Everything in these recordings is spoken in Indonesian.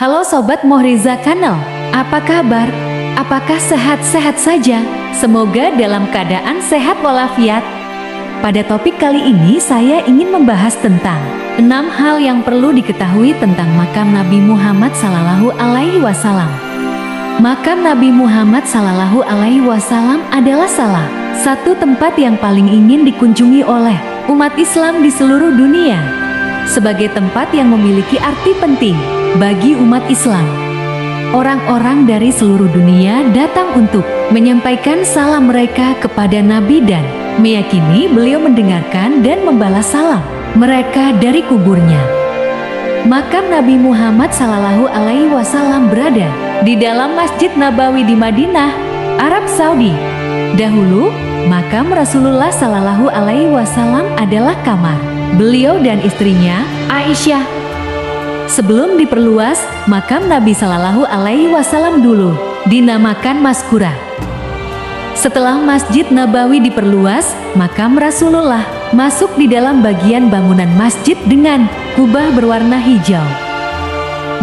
Halo Sobat Mohriza Channel, apa kabar? Apakah sehat-sehat saja? Semoga dalam keadaan sehat walafiat. Pada topik kali ini saya ingin membahas tentang 6 hal yang perlu diketahui tentang makam Nabi Muhammad SAW. Makam Nabi Muhammad SAW adalah salah satu tempat yang paling ingin dikunjungi oleh umat Islam di seluruh dunia. Sebagai tempat yang memiliki arti penting bagi umat Islam, orang-orang dari seluruh dunia datang untuk menyampaikan salam mereka kepada Nabi dan meyakini beliau mendengarkan dan membalas salam mereka dari kuburnya. Makam Nabi Muhammad SAW berada di dalam Masjid Nabawi di Madinah, Arab Saudi. Dahulu, makam Rasulullah SAW adalah kamar beliau dan istrinya, Aisyah. Sebelum diperluas, makam Nabi SAW dulu dinamakan Maskura. Setelah Masjid Nabawi diperluas, makam Rasulullah masuk di dalam bagian bangunan masjid dengan kubah berwarna hijau.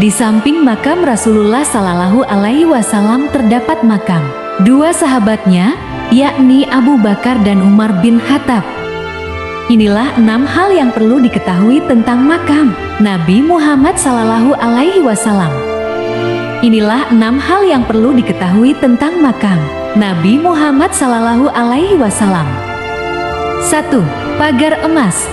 Di samping makam Rasulullah SAW terdapat makam dua sahabatnya, yakni Abu Bakar dan Umar bin Khattab. Inilah 6 hal yang perlu diketahui tentang makam Nabi Muhammad SAW. Inilah 6 hal yang perlu diketahui tentang makam Nabi Muhammad SAW. 1. Pagar emas.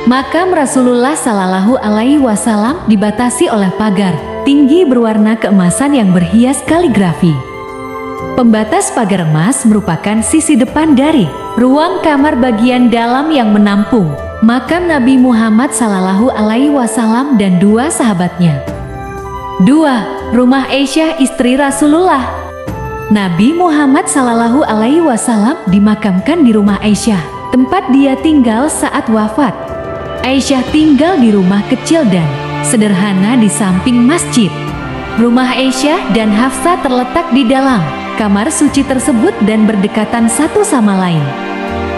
Makam Rasulullah SAW dibatasi oleh pagar tinggi berwarna keemasan yang berhias kaligrafi. Pembatas pagar emas merupakan sisi depan dari ruang kamar bagian dalam yang menampung makam Nabi Muhammad SAW dan dua sahabatnya. 2. Rumah Aisyah, istri Rasulullah. Nabi Muhammad SAW dimakamkan di rumah Aisyah, tempat dia tinggal saat wafat. Aisyah tinggal di rumah kecil dan sederhana di samping masjid. Rumah Aisyah dan Hafsah terletak di dalam kamar suci tersebut dan berdekatan satu sama lain.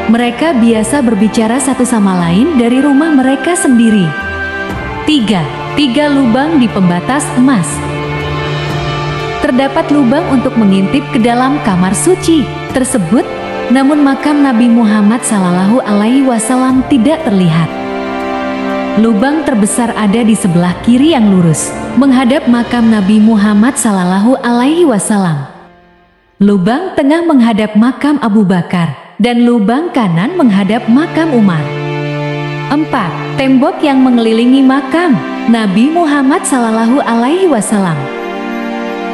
Mereka biasa berbicara satu sama lain dari rumah mereka sendiri. 3. Lubang di pembatas emas. Terdapat lubang untuk mengintip ke dalam kamar suci tersebut, namun makam Nabi Muhammad SAW tidak terlihat. Lubang terbesar ada di sebelah kiri yang lurus, menghadap makam Nabi Muhammad SAW. Lubang tengah menghadap makam Abu Bakar, dan lubang kanan menghadap makam Umar. 4. Tembok yang mengelilingi makam Nabi Muhammad SAW.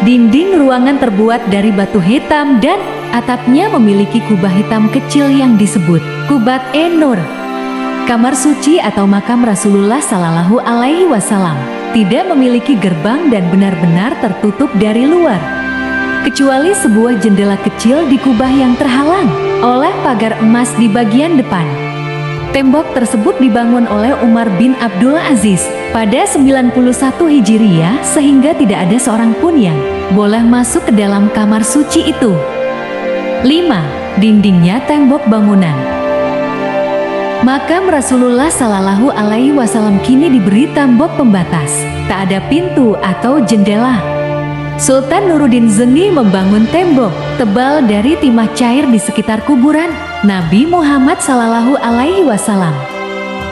Dinding ruangan terbuat dari batu hitam dan atapnya memiliki kubah hitam kecil yang disebut Kubat Nur. Kamar suci atau makam Rasulullah SAW tidak memiliki gerbang dan benar-benar tertutup dari luar, kecuali sebuah jendela kecil di kubah yang terhalang oleh pagar emas di bagian depan. Tembok tersebut dibangun oleh Umar bin Abdul Aziz pada 91 Hijriah sehingga tidak ada seorang pun yang boleh masuk ke dalam kamar suci itu. 5. Dindingnya tembok bangunan. Makam Rasulullah SAW kini diberi tembok pembatas, tak ada pintu atau jendela. Sultan Nuruddin Zengi membangun tembok tebal dari timah cair di sekitar kuburan Nabi Muhammad SAW.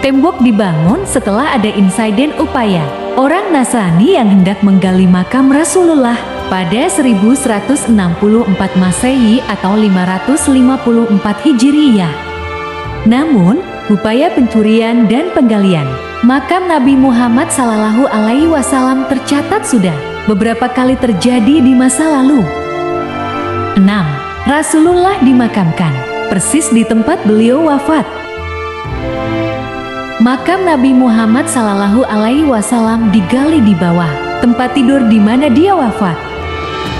Tembok dibangun setelah ada insiden upaya orang Nasrani yang hendak menggali makam Rasulullah pada 1164 Masehi atau 554 Hijriyah. Namun, upaya pencurian dan penggalian makam Nabi Muhammad SAW tercatat sudah beberapa kali terjadi di masa lalu. 6. Rasulullah dimakamkan persis di tempat beliau wafat. Makam Nabi Muhammad SAW digali di bawah tempat tidur di mana dia wafat.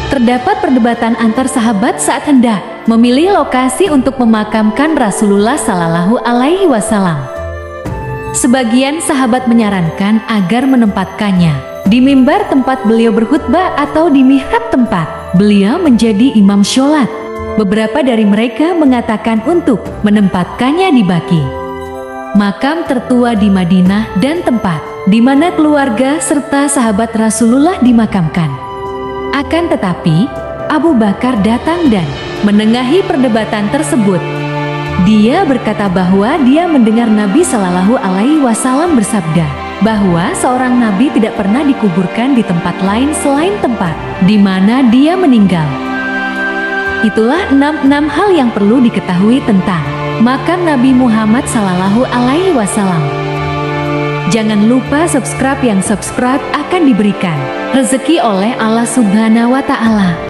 Terdapat perdebatan antar sahabat saat hendak memilih lokasi untuk memakamkan Rasulullah SAW. Sebagian sahabat menyarankan agar menempatkannya di mimbar tempat beliau berkhutbah atau di mihrab tempat beliau menjadi imam sholat. Beberapa dari mereka mengatakan untuk menempatkannya di Baqi, makam tertua di Madinah dan tempat di mana keluarga serta sahabat Rasulullah dimakamkan. Akan tetapi, Abu Bakar datang dan menengahi perdebatan tersebut. Dia berkata bahwa dia mendengar Nabi Shallallahu Alaihi Wasallam bersabda bahwa seorang nabi tidak pernah dikuburkan di tempat lain selain tempat di mana dia meninggal. Itulah 6 hal yang perlu diketahui tentang makam Nabi Muhammad Shallallahu Alaihi Wasallam. Jangan lupa subscribe, yang subscribe akan diberikan rezeki oleh Allah Subhanahu wa Ta'ala.